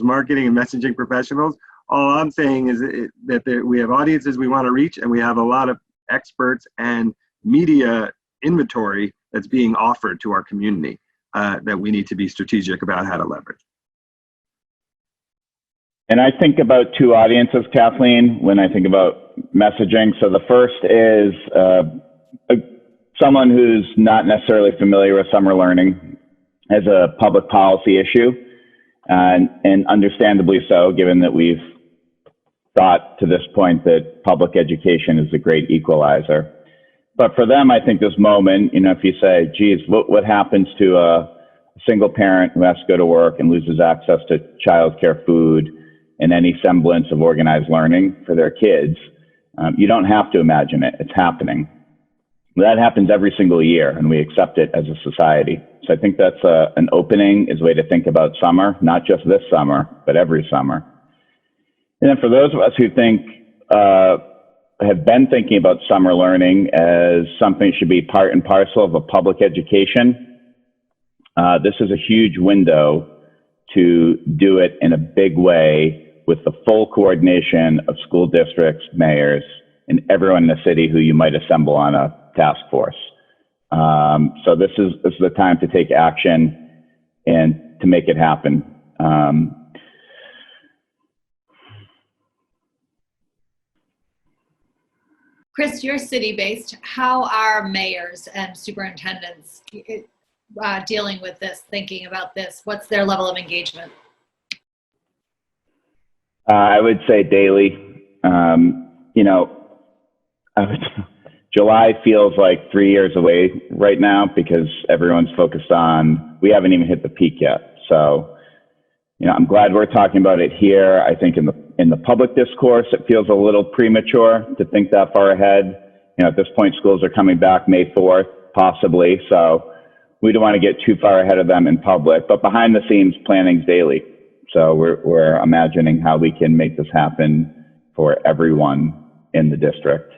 marketing and messaging professionals. All I'm saying is that we have audiences we want to reach, and we have a lot of experts and media inventory that's being offered to our community that we need to be strategic about how to leverage. And I think about two audiences, Kathleen, when I think about messaging. So the first is someone who's not necessarily familiar with summer learning as a public policy issue, and understandably so, given that we've thought to this point that public education is a great equalizer. But for them, I think this moment, if you say, geez, what happens to a single parent who has to go to work and loses access to childcare, food, and any semblance of organized learning for their kids? You don't have to imagine it, it's happening. That happens every single year, and we accept it as a society. So I think that's an opening, is a way to think about summer, not just this summer, but every summer. And then for those of us who have been thinking about summer learning as something that should be part and parcel of a public education, this is a huge window to do it in a big way with the full coordination of school districts, mayors, and everyone in the city who you might assemble on a task force. So this is the time to take action and to make it happen. Chris, you're city-based. How are mayors and superintendents dealing with this, thinking about this? What's their level of engagement? I would say daily. July feels like 3 years away right now because everyone's focused on, we haven't even hit the peak yet. So, I'm glad we're talking about it here. I think in the public discourse, it feels a little premature to think that far ahead. At this point, schools are coming back May 4th, possibly. So we don't want to get too far ahead of them in public, but behind the scenes, planning's daily. So we're imagining how we can make this happen for everyone in the district,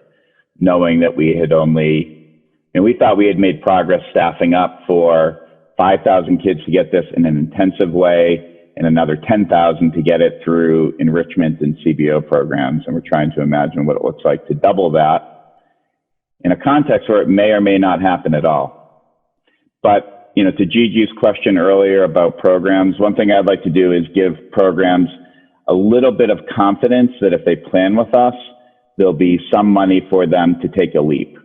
knowing that we had we thought we had made progress staffing up for 5,000 kids to get this in an intensive way, and another 10,000 to get it through enrichment and CBO programs. And we're trying to imagine what it looks like to double that in a context where it may or may not happen at all. But, to Gigi's question earlier about programs, one thing I'd like to do is give programs a little bit of confidence that if they plan with us, there'll be some money for them to take a leap.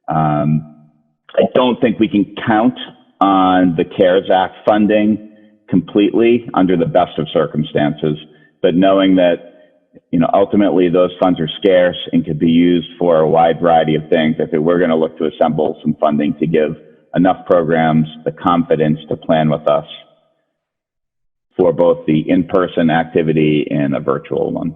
I don't think we can count on the CARES Act funding completely under the best of circumstances, but knowing that, ultimately those funds are scarce and could be used for a wide variety of things. I think we're going to look to assemble some funding to give enough programs the confidence to plan with us for both the in-person activity and a virtual one.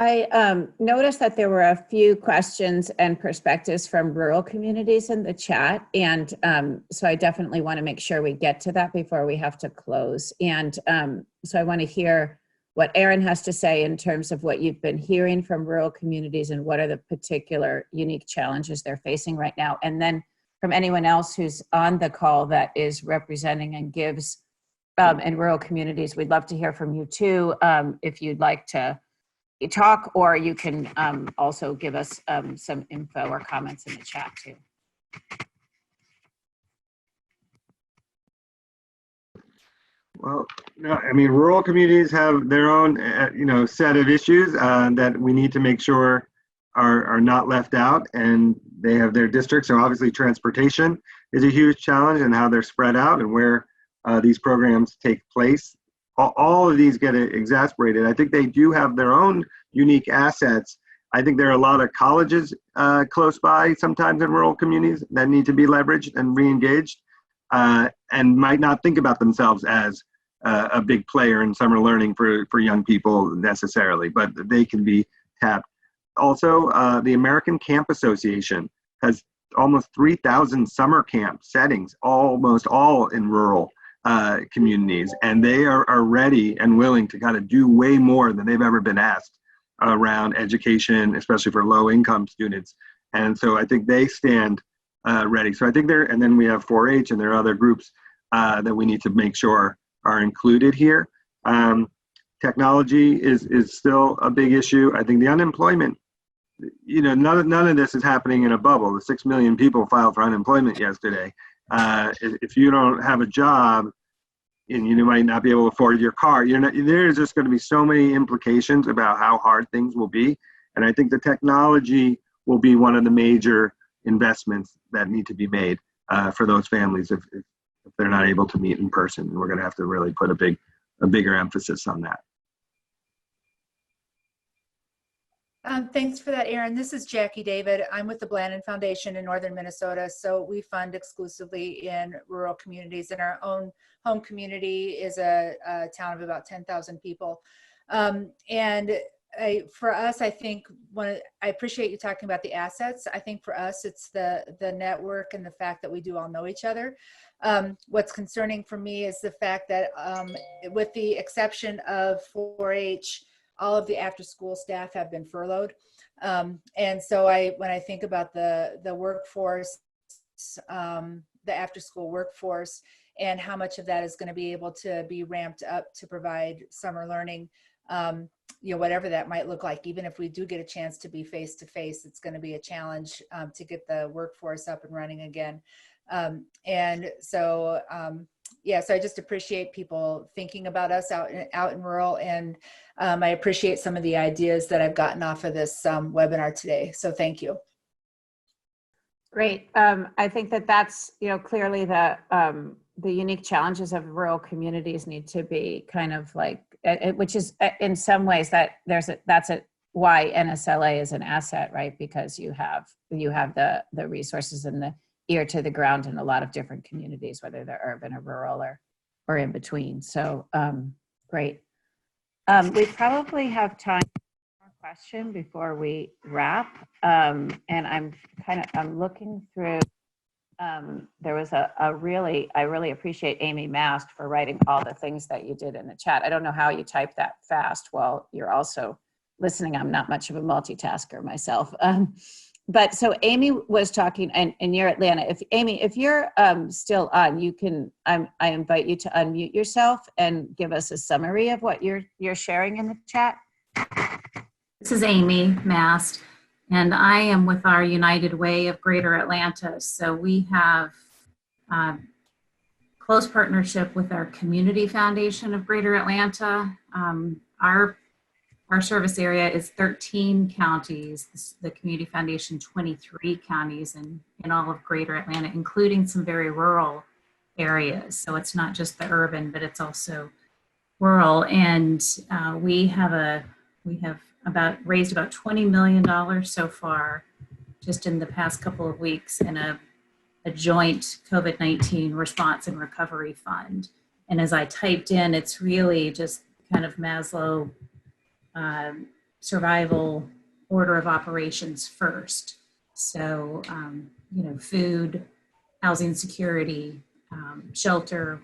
I noticed that there were a few questions and perspectives from rural communities in the chat. And so I definitely want to make sure we get to that before we have to close. And so I want to hear what Erin has to say in terms of what you've been hearing from rural communities and what are the particular unique challenges they're facing right now. And then from anyone else who's on the call that is representing and gives in rural communities, we'd love to hear from you too, if you'd like to talk, or you can also give us some info or comments in the chat too. Well, no, rural communities have their own, set of issues that we need to make sure are not left out, and they have their districts. So obviously transportation is a huge challenge, and how they're spread out and where these programs take place. All of these get exacerbated. I think they do have their own unique assets. I think there are a lot of colleges close by, sometimes in rural communities, that need to be leveraged and re-engaged, and might not think about themselves as a big player in summer learning for young people necessarily, but they can be tapped. Also, the American Camp Association has almost 3,000 summer camp settings, almost all in rural communities, and they are ready and willing to kind of do way more than they've ever been asked around education, especially for low-income students. And so I think they stand ready. So I think and then we have 4-H, and there are other groups that we need to make sure are included here. Technology is still a big issue. I think the unemployment, none of this is happening in a bubble. The 6 million people filed for unemployment yesterday. If you don't have a job, and you might not be able to afford your car, there's just going to be so many implications about how hard things will be. And I think the technology will be one of the major investments that need to be made for those families if they're not able to meet in person. And we're going to have to really put a bigger emphasis on that. Thanks for that, Aaron. This is Jackie David. I'm with the Blandin Foundation in northern Minnesota. So we fund exclusively in rural communities, and our own home community is a town of about 10,000 people. For us, I think I appreciate you talking about the assets. I think for us, it's the network and the fact that we do all know each other. What's concerning for me is the fact that with the exception of 4-H, all of the after-school staff have been furloughed. And so when I think about the workforce, the after-school workforce, and how much of that is going to be able to be ramped up to provide summer learning, whatever that might look like, even if we do get a chance to be face-to-face, it's going to be a challenge to get the workforce up and running again. So I just appreciate people thinking about us out in rural, and I appreciate some of the ideas that I've gotten off of this webinar today. So thank you. Great. I think that's clearly the unique challenges of rural communities need to be kind of like, which is in some ways that's why NSLA is an asset, right? Because you have the resources and the ear to the ground in a lot of different communities, whether they're urban or rural or in between. So great. We probably have time for one more question before we wrap. And I'm looking through, there was I really appreciate Amy Mast for writing all the things that you did in the chat. I don't know how you type that fast while you're also listening. I'm not much of a multitasker myself. But so Amy was talking, and you're Atlanta. If you're still on, you can. I invite you to unmute yourself and give us a summary of what you're sharing in the chat. This is Amy Mast, and I am with our United Way of Greater Atlanta. So we have close partnership with our Community Foundation of Greater Atlanta. Our service area is 13 counties, the Community Foundation 23 counties in all of Greater Atlanta, including some very rural areas. So it's not just the urban, but it's also rural. And we have raised about $20 million so far, just in the past couple of weeks, in a joint COVID-19 response and recovery fund. And as I typed in, it's really just kind of Maslow survival order of operations first. So, food, housing security, shelter,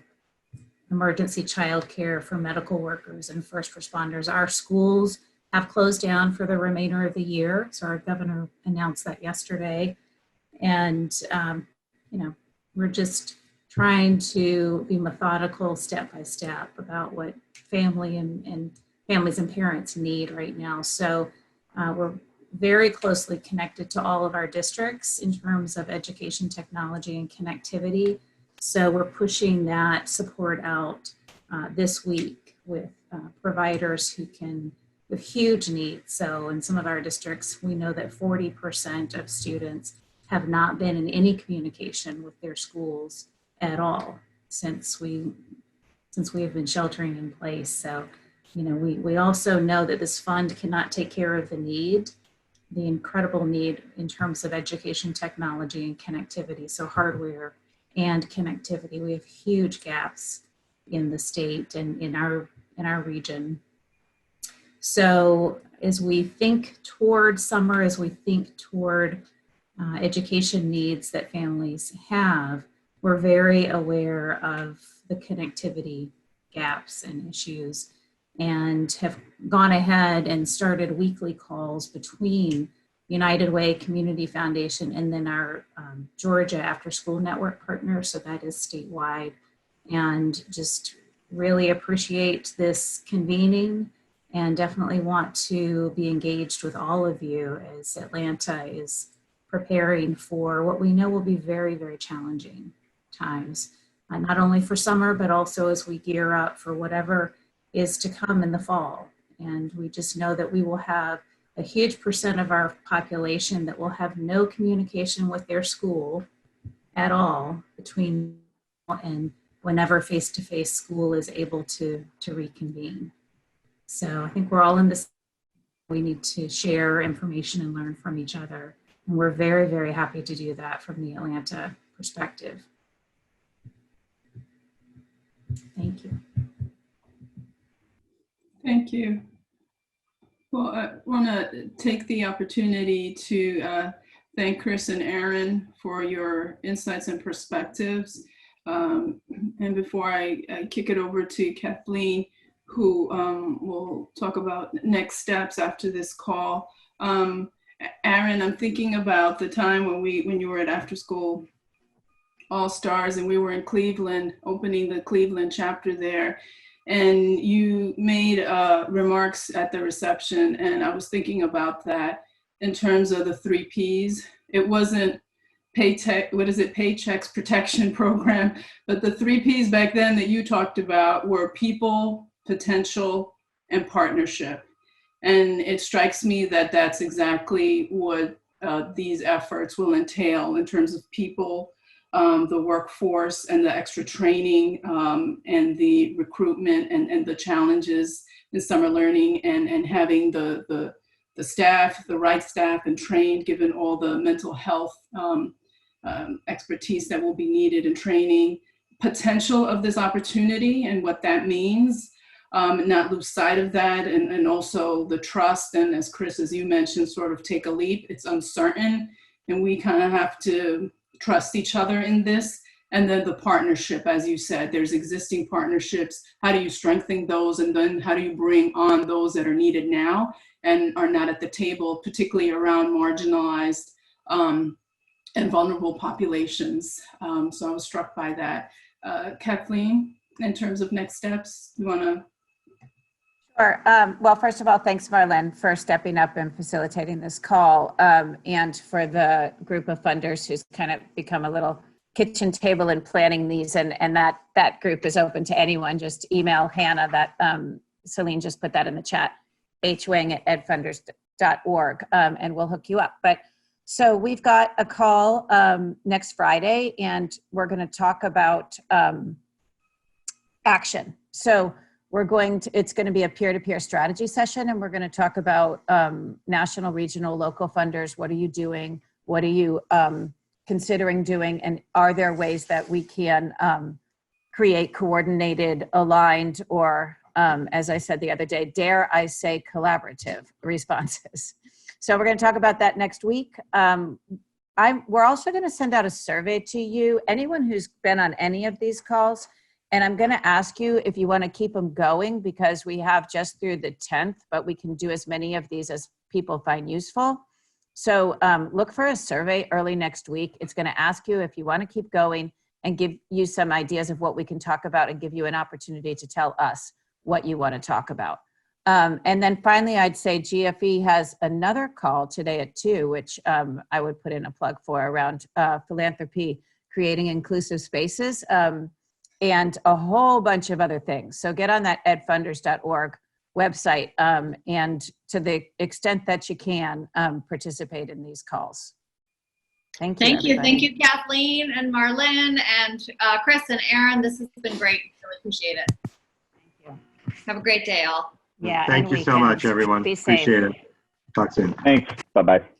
emergency childcare for medical workers and first responders. Our schools have closed down for the remainder of the year. So our governor announced that yesterday. And, we're just trying to be methodical step by step about what families and parents need right now. So we're very closely connected to all of our districts in terms of education, technology, and connectivity. So we're pushing that support out this week with providers who can with huge needs. So in some of our districts, we know that 40% of students have not been in any communication with their schools at all since we have been sheltering in place. So, we also know that this fund cannot take care of the incredible need in terms of education technology and connectivity. So hardware and connectivity. We have huge gaps in the state and in our region. So as we think toward summer, as we think toward education needs that families have, we're very aware of the connectivity gaps and issues, and have gone ahead and started weekly calls between United Way, Community Foundation, and then our Georgia After School Network partner. So that is statewide, and just really appreciate this convening and definitely want to be engaged with all of you as Atlanta is preparing for what we know will be very, very challenging times, not only for summer, but also as we gear up for whatever is to come in the fall. And we just know that we will have a huge percent of our population that will have no communication with their school at all between and whenever face-to-face school is able to reconvene. So I think we're all in this. We need to share information and learn from each other. And we're very, very happy to do that from the Atlanta perspective. Thank you. Thank you. Well, I want to take the opportunity to thank Chris and Aaron for your insights and perspectives. And before I kick it over to Kathleen, who will talk about next steps after this call. Aaron, I'm thinking about the time when you were at After School All Stars and we were in Cleveland, opening the Cleveland chapter there. And you made remarks at the reception, and I was thinking about that in terms of the 3 Ps. It wasn't Paychecks Protection Program, but the 3 Ps back then that you talked about were people, potential, and partnership. And it strikes me that that's exactly what these efforts will entail in terms of people, the workforce, and the extra training, and the recruitment, and the challenges in summer learning, and having the staff, the right staff, and trained, given all the mental health expertise that will be needed in training, potential of this opportunity and what that means. Not lose sight of that, and also the trust, and as Chris, as you mentioned, sort of take a leap. It's uncertain, and we kind of have to trust each other in this. And then the partnership, as you said, there's existing partnerships. How do you strengthen those? And then how do you bring on those that are needed now and are not at the table, particularly around marginalized and vulnerable populations? So I was struck by that. Kathleen, in terms of next steps, you want to? Sure. Well, first of all, thanks, Marlyn, for stepping up and facilitating this call, and for the group of funders who's kind of become a little kitchen table in planning these, and that group is open to anyone. Just email Hannah, that Celine just put that in the chat, hwang@edfunders.org, and we'll hook you up. But so we've got a call next Friday, and we're going to talk about action. So it's going to be a peer-to-peer strategy session, and we're going to talk about national, regional, local funders. What are you doing? What are you considering doing? And are there ways that we can create coordinated, aligned, or as I said the other day, dare I say collaborative responses? So we're going to talk about that next week. We're also going to send out a survey to you, anyone who's been on any of these calls. And I'm going to ask you if you want to keep them going, because we have just through the 10th, but we can do as many of these as people find useful. So look for a survey early next week. It's going to ask you if you want to keep going and give you some ideas of what we can talk about, and give you an opportunity to tell us what you want to talk about. And then finally, I'd say GFE has another call today at 2, which I would put in a plug for, around philanthropy, creating inclusive spaces, and a whole bunch of other things. So get on that edfunders.org website. And to the extent that you can, participate in these calls. Thank you. Thank you. Everybody. Thank you, Kathleen and Marlyn and Chris and Aaron. This has been great. Really appreciate it. Thank you. Have a great day, all. Yeah. Thank and you so much, weekends. everyone. Be safe. Appreciate it. Talk soon. Thanks. Bye-bye.